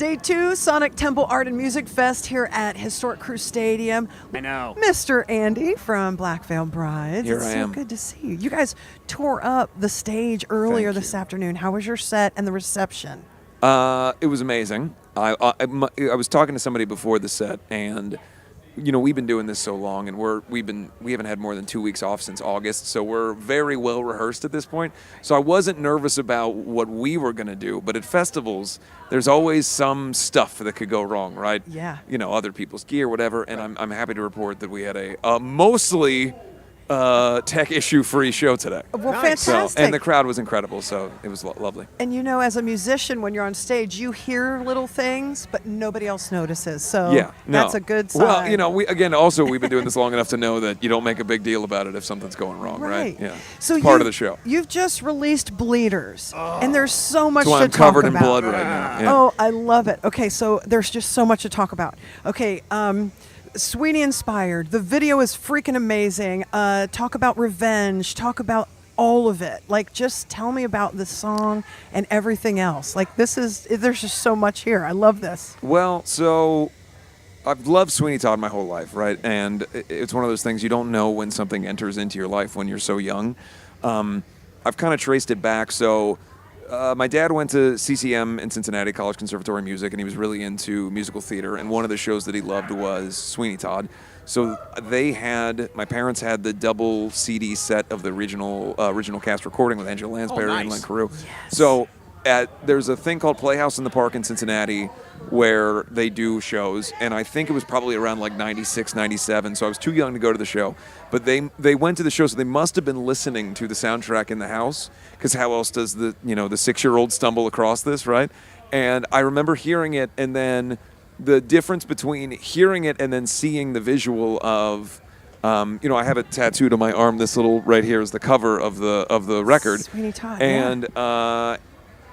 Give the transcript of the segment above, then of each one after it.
Day 2, Sonic Temple Art and Music Fest here at Historic Crew Stadium. I know. Mr. Andy from Black Veil Brides. Here it's I so am. good to see you. You guys tore up the stage earlier Thank this you. afternoon. How was your set and the reception? It was amazing. I was talking to somebody before the set, and we've been doing this so long, and we haven't had more than 2 weeks off since August, so we're very well rehearsed at this point. So I wasn't nervous about what we were going to do, but at festivals, there's always some stuff that could go wrong, right? Yeah. Other people's gear, whatever. And I'm happy to report that we had a mostly tech issue-free show today. Well, Nice. fantastic. And the crowd was incredible, so it was lovely. And as a musician, when you're on stage, you hear little things, but nobody else notices. So Yeah, no. that's a good sign. Well, we've been doing this long enough to know that you don't make a big deal about it if something's going wrong, right? Yeah. So it's part of the show. You've just released Bleeders, and there's so much That's why to I'm talk covered about. in blood right now. Yeah. Oh, I love it. Okay, so there's just so much to talk about. Okay, Sweeney inspired. The video is freaking amazing. Talk about revenge. Talk about all of it. Like, just tell me about the song and everything else. Like, there's just so much here. I love this. Well, so I've loved Sweeney Todd my whole life, right? And it's one of those things you don't know when something enters into your life when you're so young. I've kind of traced it back. So my dad went to CCM in Cincinnati, College Conservatory of Music, and he was really into musical theater. And one of the shows that he loved was Sweeney Todd. So my parents had the double CD set of the original cast recording with Angela Lansbury and nice. Len Carew. So there's a thing called Playhouse in the Park in Cincinnati where they do shows, and I think it was probably around like 96, 97, so I was too young to go to the show. But they went to the show, so they must have been listening to the soundtrack in the house, because how else does the 6-year-old stumble across this, right? And I remember hearing it, and then the difference between hearing it and then seeing the visual of I have it tattooed on my arm. This little right here is the cover of the record. Sweeney Todd, and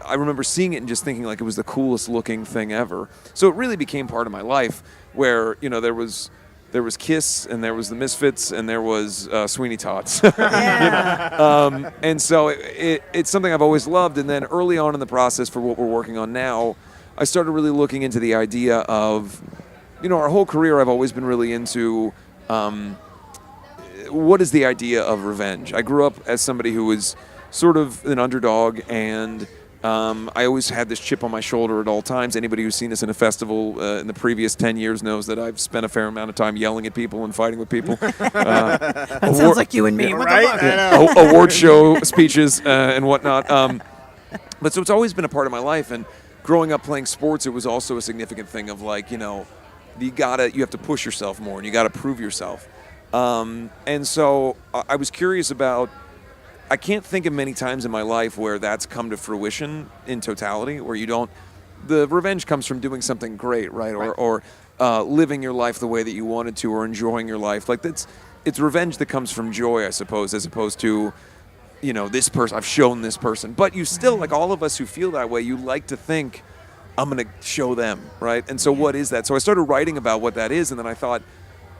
I remember seeing it and just thinking like it was the coolest looking thing ever. So it really became part of my life, where there was Kiss, and there was the Misfits, and there was Sweeney Todd. Yeah. And so it's something I've always loved. And then early on in the process for what we're working on now, I started really looking into the idea of, our whole career I've always been really into what is the idea of revenge. I grew up as somebody who was sort of an underdog, and I always had this chip on my shoulder at all times. Anybody who's seen us in a festival in the previous 10 years knows that I've spent a fair amount of time yelling at people and fighting with people. That sounds like you and me. What the Right? fuck? I know. Award show speeches and whatnot. But so it's always been a part of my life. And growing up playing sports, it was also a significant thing of like, you have to push yourself more, and you got to prove yourself. And so I was curious about, I can't think of many times in my life where that's come to fruition in totality, where the revenge comes from doing something great, right? Or living your life the way that you wanted to, or enjoying your life. Like it's revenge that comes from joy, I suppose, as opposed to, this person, I've shown this person. But you still, like all of us who feel that way, you like to think, I'm going to show them, right? And so what is that? So I started writing about what that is, and then I thought,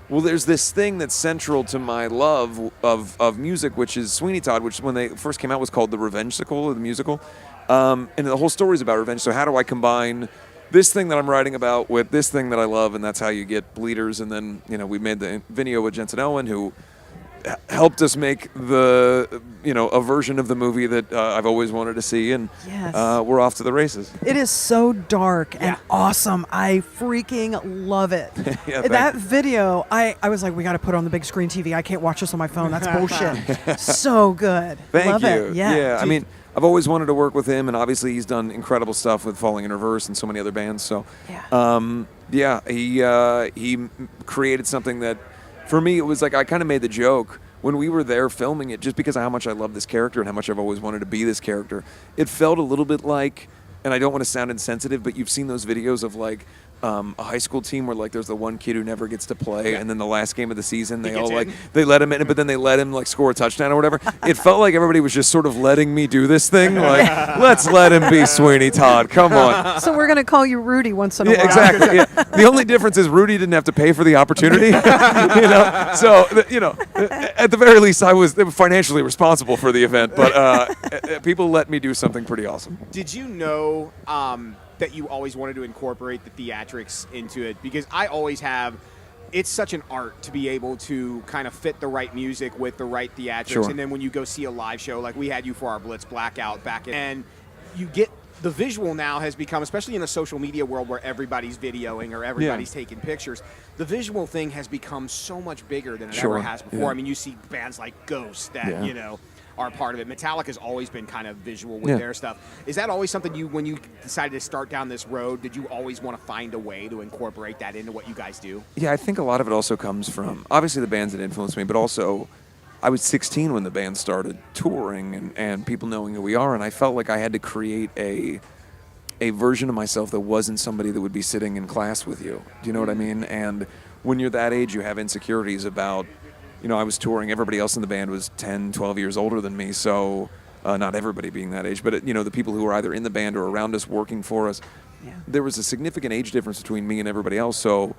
well, there's this thing that's central to my love of music, which is Sweeney Todd, which when they first came out was called the Revenge-sicle, the musical. And the whole story is about revenge. So how do I combine this thing that I'm writing about with this thing that I love? And that's how you get Bleeders. And then, we made the video with Jensen Owen, who helped us make a version of the movie that I've always wanted to see, and Yes. We're off to the races. It is so dark and Yeah. awesome. I freaking love it. Yeah, That video, I was like, we got to put it on the big screen TV. I can't watch this on my phone. That's bullshit. So good. Thank love you. it. Yeah. I mean, I've always wanted to work with him, and obviously he's done incredible stuff with Falling in Reverse and so many other bands. So, he created something that, for me, it was like I kind of made the joke when we were there filming it, just because of how much I love this character and how much I've always wanted to be this character. It felt a little bit like, and I don't want to sound insensitive, but you've seen those videos of like a high school team where like there's the one kid who never gets to play, and then the last game of the season they all like they let him in, but then they let him like score a touchdown or whatever. It felt like everybody was just sort of letting me do this thing, like let's let him be Sweeney Todd. Come on. So we're going to call you Rudy once in a while. Exactly. Yeah. The only difference is Rudy didn't have to pay for the opportunity. So at the very least, I was financially responsible for the event, but people let me do something pretty awesome. Did you know that you always wanted to incorporate the theatrics into it? Because I always have. It's such an art to be able to kind of fit the right music with the right theatrics. Sure. And then when you go see a live show, like we had you for our Blitz Blackout back in, and you get the visual now has become, especially in the social media world where everybody's videoing or everybody's taking pictures, the visual thing has become so much bigger than it ever has before. Yeah. I mean, you see bands like Ghost that, you know, are part of it. Metallica's always been kind of visual with their stuff. Is that always something when you decided to start down this road, did you always want to find a way to incorporate that into what you guys do? Yeah, I think a lot of it also comes from, obviously, the bands that influenced me, but also I was 16 when the band started touring and people knowing who we are, and I felt like I had to create a version of myself that wasn't somebody that would be sitting in class with you. Do you know what I mean? And when you're that age, you have insecurities about, you know, I was touring. Everybody else in the band was 10, 12 years older than me, so not everybody being that age, but, you know, the people who were either in the band or around us working for us, there was a significant age difference between me and everybody else, so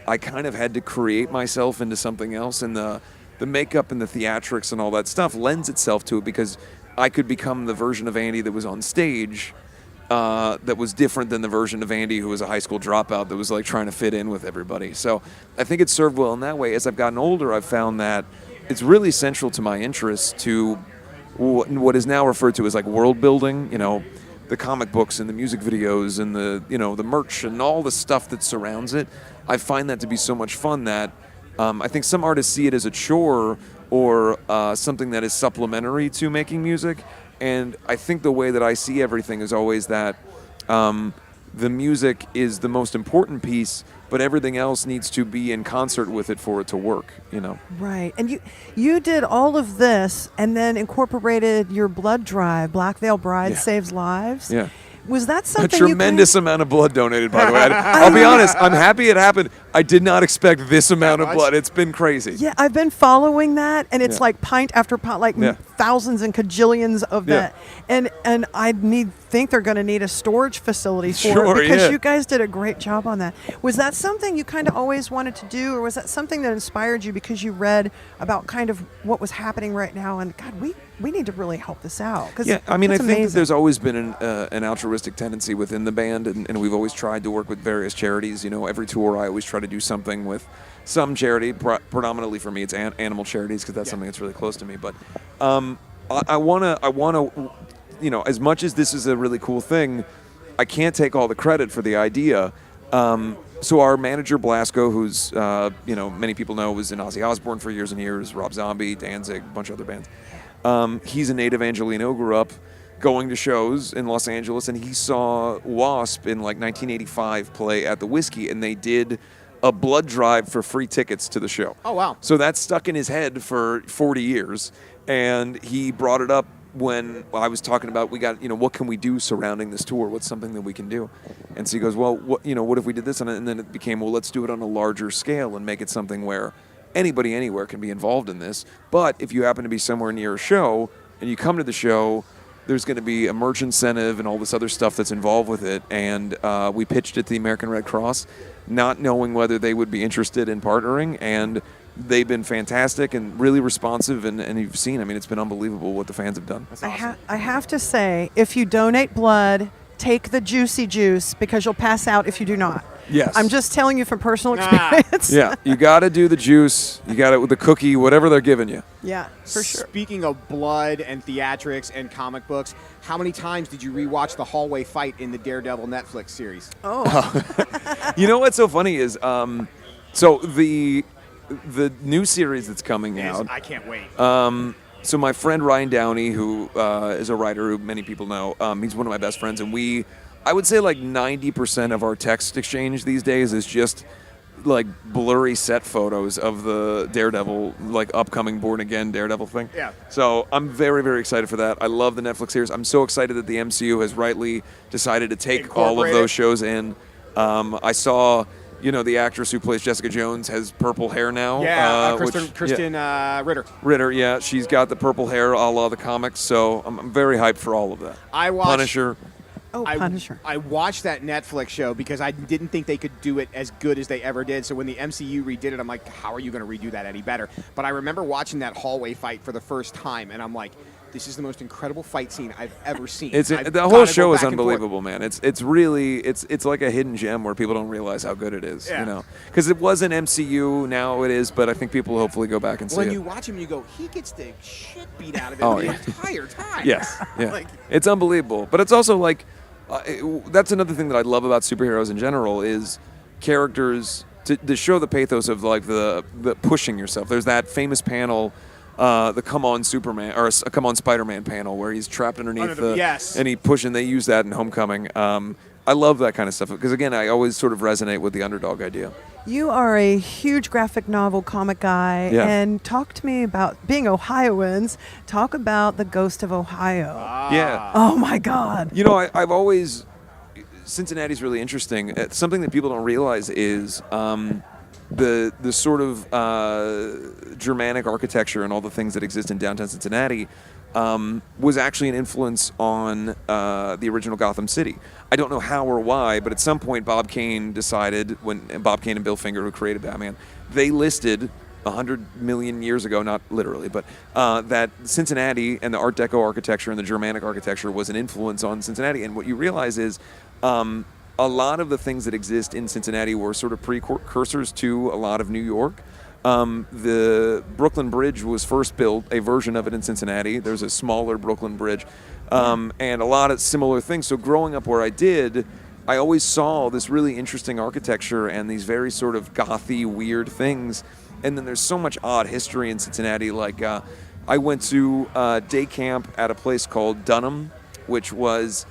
I kind of had to create myself into something else, and the makeup and the theatrics and all that stuff lends itself to it because I could become the version of Andy that was on stage that was different than the version of Andy who was a high school dropout that was like trying to fit in with everybody. So I think it served well in that way. As I've gotten older, I've found that it's really central to my interests to what is now referred to as like world building, you know, the comic books and the music videos and the, you know, the merch and all the stuff that surrounds it. I find that to be so much fun that I think some artists see it as a chore or something that is supplementary to making music. And I think the way that I see everything is always that the music is the most important piece, but everything else needs to be in concert with it for it to work, you know? Right. And you did all of this and then incorporated your blood drive, Black Veil Bride Saves Lives. Yeah. Was that something a tremendous amount of blood donated, by the way. I'll be honest, I'm happy it happened. I did not expect this amount of blood. It's been crazy. Yeah, I've been following that, and it's like pint after pint, like thousands and cajillions of that. And I think they're going to need a storage facility for it because you guys did a great job on that. Was that something you kind of always wanted to do, or was that something that inspired you because you read about kind of what was happening right now? And God, we need to really help this out. Yeah, I mean, I think that there's always been an altruistic tendency within the band, and we've always tried to work with various charities. You know, every tour I always try to do something with some charity. Predominantly for me, it's animal charities because that's something that's really close to me. But I want to, you know, as much as this is a really cool thing, I can't take all the credit for the idea. So our manager Blasco, who's you know, many people know was in Ozzy Osbourne for years and years, Rob Zombie, Danzig, a bunch of other bands. He's a native Angelino, grew up going to shows in Los Angeles, and he saw Wasp in like 1985 play at the Whiskey, and they did a blood drive for free tickets to the show. Oh, wow. So that stuck in his head for 40 years, and he brought it up when I was talking about, you know, what can we do surrounding this tour? What's something that we can do? And so he goes, well, what if we did this? And then it became, well, let's do it on a larger scale and make it something where anybody anywhere can be involved in this. But if you happen to be somewhere near a show and you come to the show, there's going to be a merch incentive and all this other stuff that's involved with it. And we pitched it to the American Red Cross, not knowing whether they would be interested in partnering. And they've been fantastic and really responsive. And you've seen, I mean, it's been unbelievable what the fans have done. That's awesome. I have to say, if you donate blood, take the juicy juice because you'll pass out if you do not. Yes. I'm just telling you from personal experience. Yeah, you got to do the juice. You got it with the cookie, whatever they're giving you. Yeah, for sure. Speaking of blood and theatrics and comic books, how many times did you rewatch the hallway fight in the Daredevil Netflix series? You know what's so funny is, so the new series that's coming out. I can't wait. So my friend Ryan Downey, who is a writer who many people know, he's one of my best friends, and I would say like 90% of our text exchange these days is just like blurry set photos of the Daredevil, like upcoming Born Again Daredevil thing. Yeah. So I'm very, very excited for that. I love the Netflix series. I'm so excited that the MCU has rightly decided to take all of those shows in. I saw, you know, the actress who plays Jessica Jones has purple hair now. Yeah, Kristen Ritter. Ritter, yeah. She's got the purple hair a la the comics, so I'm very hyped for all of that. Punisher. Punisher. I watched that Netflix show because I didn't think they could do it as good as they ever did. So when the MCU redid it, I'm like, how are you going to redo that any better? But I remember watching that hallway fight for the first time, and I'm like, this is the most incredible fight scene I've ever seen. The whole show is unbelievable, man. It's really it's like a hidden gem where people don't realize how good it is. Yeah. You know, because it was an MCU, now it is, but I think people will hopefully go back and see it. When you watch him, you go, he gets the shit beat out of him the entire time. Yes, yeah. Like, it's unbelievable. But it's also like, that's another thing that I love about superheroes in general is characters to show the pathos of like the pushing yourself. There's that famous panel, the Come On Superman or Come On Spider-Man panel where he's trapped underneath and he push, and they use that in Homecoming. I love that kind of stuff because again, I always sort of resonate with the underdog idea. You are a huge graphic novel comic guy, and talk to me about being Ohioans. Talk about the Ghost of Ohio. Yeah. Oh my God. You know, I've always, Cincinnati's really interesting. Something that people don't realize is the sort of Germanic architecture and all the things that exist in downtown Cincinnati was actually an influence on the original Gotham City. I don't know how or why, but at some point Bob Kane decided, when Bob Kane and Bill Finger, who created Batman, they listed 100 million years ago, not literally, but that Cincinnati and the Art Deco architecture and the Germanic architecture was an influence on Cincinnati. And what you realize is a lot of the things that exist in Cincinnati were sort of precursors to a lot of New York. The Brooklyn Bridge was first built, a version of it in Cincinnati. There's a smaller Brooklyn Bridge, and a lot of similar things. So growing up where I did, I always saw this really interesting architecture and these very sort of gothy, weird things. And then there's so much odd history in Cincinnati. Like I went to day camp at a place called Dunham, which was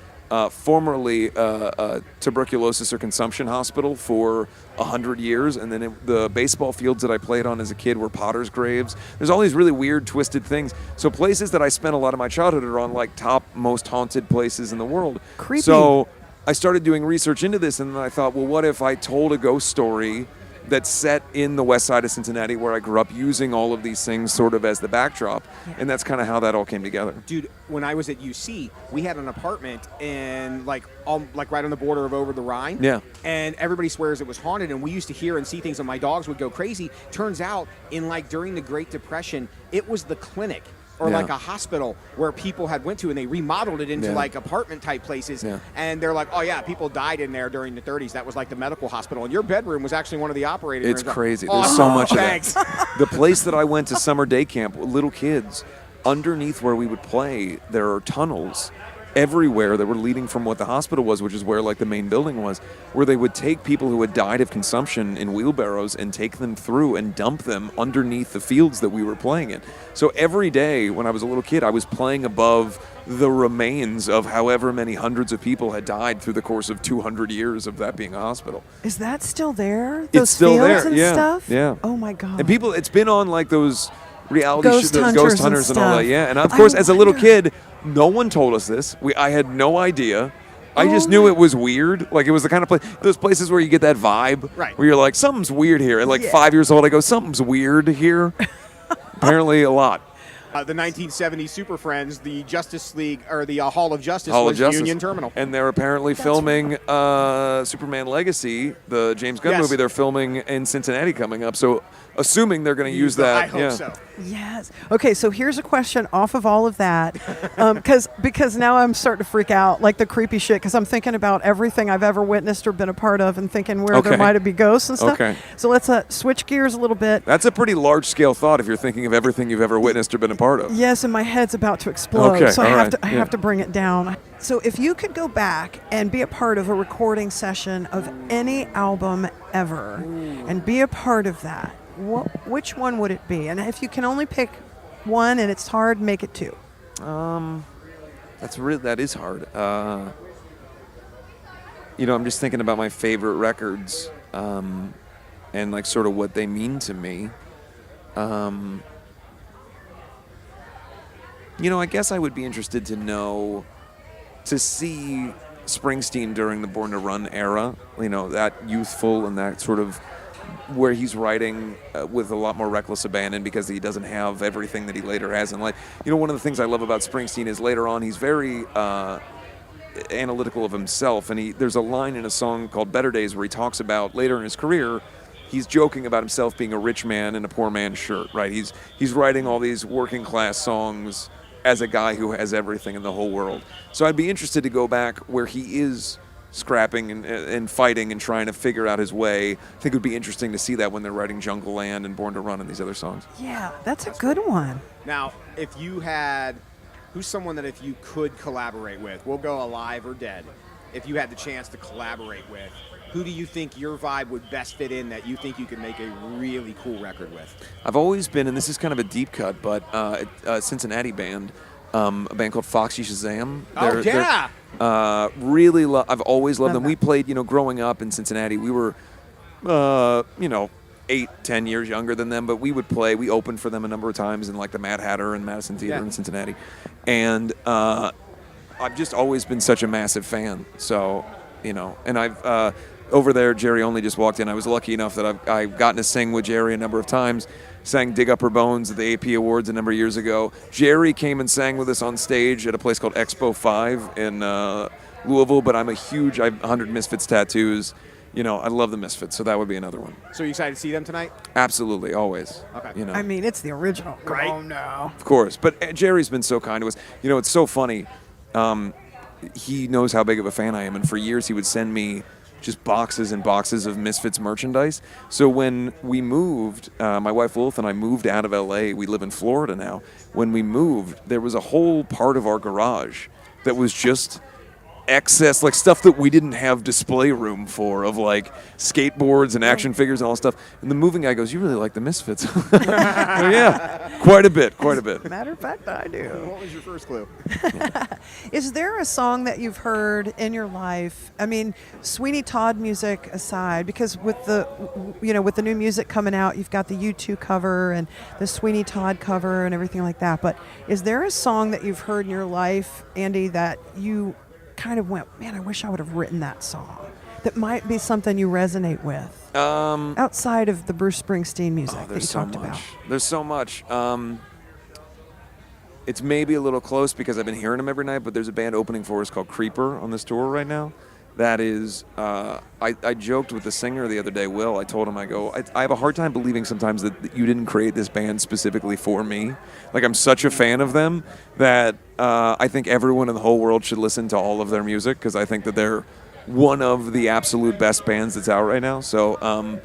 formerly a tuberculosis or consumption hospital for 100 years, and then the baseball fields that I played on as a kid were Potter's graves. There's all these really weird, twisted things. So places that I spent a lot of my childhood are on like top most haunted places in the world. Creepy. So I started doing research into this, and then I thought, well, what if I told a ghost story that's set in the west side of Cincinnati where I grew up, using all of these things sort of as the backdrop. And that's kind of how that all came together. Dude, when I was at UC, we had an apartment in like right on the border of over the Rhine. Yeah. And everybody swears it was haunted, and we used to hear and see things, and my dogs would go crazy. Turns out, during the Great Depression, it was the clinic or like a hospital where people had went to, and they remodeled it into like apartment type places. Yeah. And they're like, oh yeah, people died in there during the 30s. That was like the medical hospital. And your bedroom was actually one of the operating rooms. It's crazy. Oh, there's so much of thanks. that. The place that I went to summer day camp, little kids, underneath where we would play, there are tunnels everywhere that were leading from what the hospital was, which is where like the main building was, where they would take people who had died of consumption in wheelbarrows and take them through and dump them underneath the fields that we were playing in. So every day when I was a little kid, I was playing above the remains of however many hundreds of people had died through the course of 200 years of that being a hospital. Is that still there? Those it's still fields there. and stuff? Yeah. Oh my God. And people, it's been on like those reality Ghost Hunters and all that. Yeah. And of course, as a little kid, no one told us this. I had no idea. I just knew it was weird. Like, it was the kind of place, those places where you get that vibe, right, where you're like, something's weird here. At like 5 years old, I go, something's weird here. Apparently a lot. The 1970 Super Friends, the Justice League, or the Hall of Justice was Union Terminal. And they're apparently filming Superman Legacy, the James Gunn movie. They're filming in Cincinnati coming up. So assuming they're going to use that. I hope so. Yes. Okay, so here's a question off of all of that. Because now I'm starting to freak out, like the creepy shit, because I'm thinking about everything I've ever witnessed or been a part of and thinking where there might be ghosts and stuff. Okay. So let's switch gears a little bit. That's a pretty large-scale thought if you're thinking of everything you've ever witnessed or been a part of. Yes, and my head's about to explode. Okay, so I have to bring it down. So if you could go back and be a part of a recording session of any album ever and be a part of that, which one would it be? And if you can only pick one and it's hard, make it two. That is hard. I'm just thinking about my favorite records and like sort of what they mean to me. I guess I would be interested to see Springsteen during the Born to Run era, that youthful and that sort of where he's writing with a lot more reckless abandon because he doesn't have everything that he later has in life. One of the things I love about Springsteen is later on he's very analytical of himself, and there's a line in a song called Better Days where he talks about later in his career he's joking about himself being a rich man in a poor man's shirt, right? He's writing all these working class songs as a guy who has everything in the whole world. So I'd be interested to go back where he is scrapping and fighting and trying to figure out his way. I think it would be interesting to see that when they're writing Jungle Land and Born to Run and these other songs. Yeah, that's a good one. Now, if you had, who's someone that if you could collaborate with, we'll go alive or dead, if you had the chance to collaborate with, who do you think your vibe would best fit in that you think you could make a really cool record with? I've always been, and this is kind of a deep cut, but a Cincinnati band, a band called Foxy Shazam. Oh, yeah! Really, I've always loved Love them. that. We played, growing up in Cincinnati. We were, 8-10 years younger than them, but we would play. We opened for them a number of times in like the Mad Hatter and Madison Theater in Cincinnati, and I've just always been such a massive fan. So, and I've over there. Jerry only just walked in. I was lucky enough that I've gotten to sing with Jerry a number of times. Sang Dig Up Her Bones at the AP Awards a number of years ago. Jerry came and sang with us on stage at a place called Expo 5 in Louisville, but I have 100 Misfits tattoos. I love the Misfits, so that would be another one. So are you excited to see them tonight? Absolutely, always. Okay. I mean, it's the original. Right. Oh, no. Of course, but Jerry's been so kind to us. It's so funny. He knows how big of a fan I am, and for years he would send me just boxes and boxes of Misfits merchandise. So when we moved, my wife Lilith and I moved out of LA. We live in Florida now. When we moved, there was a whole part of our garage that was just excess, like stuff that we didn't have display room for, of like skateboards and action figures and all that stuff. And the moving guy goes, "You really like the Misfits?" Yeah, quite a bit. Matter of fact, I do. What was your first clue? Is there a song that you've heard in your life? I mean, Sweeney Todd music aside, because with the new music coming out, you've got the U2 cover and the Sweeney Todd cover and everything like that. But is there a song that you've heard in your life, Andy, that you kind of went, man, I wish I would have written that song? That might be something you resonate with outside of the Bruce Springsteen music that you talked about. There's so much. It's maybe a little close because I've been hearing them every night, but there's a band opening for us called Creeper on this tour right now. That is, I joked with the singer the other day, Will. I told him, I have a hard time believing sometimes that you didn't create this band specifically for me. Like, I'm such a fan of them that I think everyone in the whole world should listen to all of their music, because I think that they're one of the absolute best bands that's out right now. So, I'm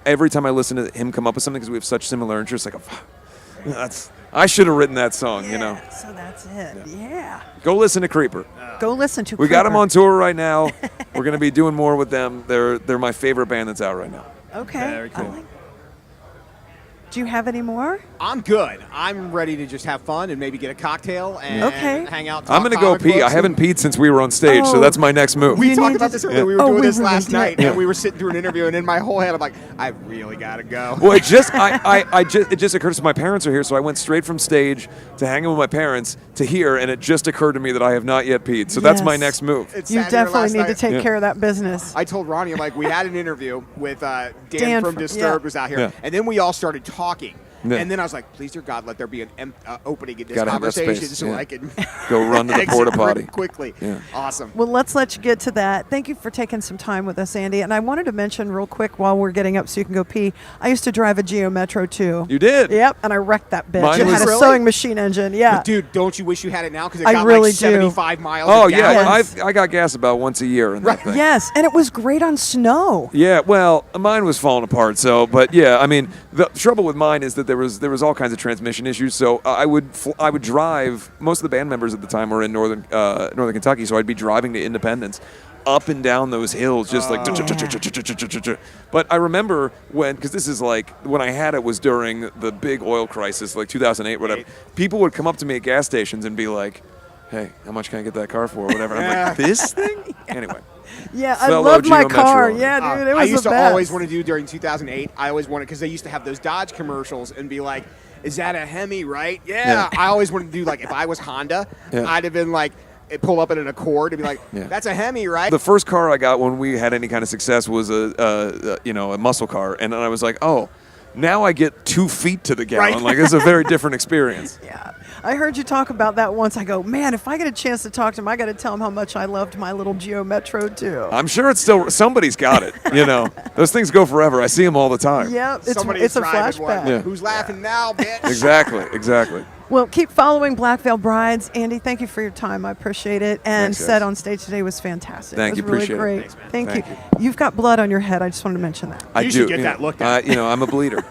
every time I listen to him come up with something, because we have such similar interests, I should have written that song, So that's it. Yeah. Go listen to Creeper. Go listen to We got them Creeper. on tour right now. We're going to be doing more with them. They're my favorite band that's out right now. Okay. Very cool. I like. Do you have any more? I'm good. I'm ready to just have fun and maybe get a cocktail and Okay. hang out. I'm going to go pee. I haven't peed since we were on stage, so that's my next move. We You talked need about to- this earlier. We were Oh, doing we this were last gonna do night, it. and we were sitting through an interview, and in my whole head, I'm like, I really gotta go. Well, it just occurred to me, my parents are here, so I went straight from stage to hanging with my parents to here, and it just occurred to me that I have not yet peed. So that's my Yes. next move. It's You sat here definitely last need night. to take care of that business. I told Ronnie, I'm like, we had an interview with Dan Dan from from- Disturbed yeah. was out here, Yeah. and then we all started talking. Yeah. And then I was like, please, dear God, let there be an opening in this Gotta have that conversation space, so yeah. I can Go run to the exit porta pretty potty. quickly. Yeah. Awesome. Well, let's let you get to that. Thank you for taking some time with us, Andy. And I wanted to mention real quick while we're getting up so you can go pee, I used to drive a Geo Metro too. You did? Yep, and I wrecked that bitch. Mine It was- had a Really? sewing machine engine. Yeah. But dude, don't you wish you had it now? Because it I got really like do. 75 miles. Oh, of yeah. gas. Yes. I got gas about once a year in that thing. Yes, and it was great on snow. Yeah, well, mine was falling apart. So, but yeah, I mean, the trouble with mine is that there was all kinds of transmission issues. So I would drive. Most of the band members at the time were in northern Kentucky, so I'd be driving to Independence, up and down those hills, just like. But I remember because this is like when I had it was during the big oil crisis, like 2008, whatever. Right. People would come up to me at gas stations and be like, "Hey, how much can I get that car for?" Or whatever. I'm like, "This thing?" Anyway. Yeah, I Fellow loved my Geo Metro car. owner. Yeah, dude, it was I used the to best. always want to do during 2008. I always wanted, because they used to have those Dodge commercials and be like, is that a Hemi, right? Yeah. I always wanted to do, like, if I was Honda, Yeah. I'd have been like, pull up in an Accord and be like, Yeah. that's a Hemi, right? The first car I got when we had any kind of success was a muscle car, and then I was like, oh, now I get 2 feet to the gallon. Right. Like, it's a very different experience. Yeah, I heard you talk about that once. I go, man, if I get a chance to talk to him, I got to tell him how much I loved my little Geo Metro too. I'm sure it's still somebody's got it. Those things go forever. I see them all the time. Yeah, Somebody's it's a driving one. flashback. Yeah. Who's laughing now, bitch? Exactly. Well, keep following Black Veil Brides. Andy, thank you for your time. I appreciate it. And Thanks, guys. Set on Stage today was fantastic. Thank it you. was really Appreciate it. great. Thanks, man. Thank Thank you. You've got blood on your head. I just wanted to mention that. I You do. should get that looked at. I'm a bleeder.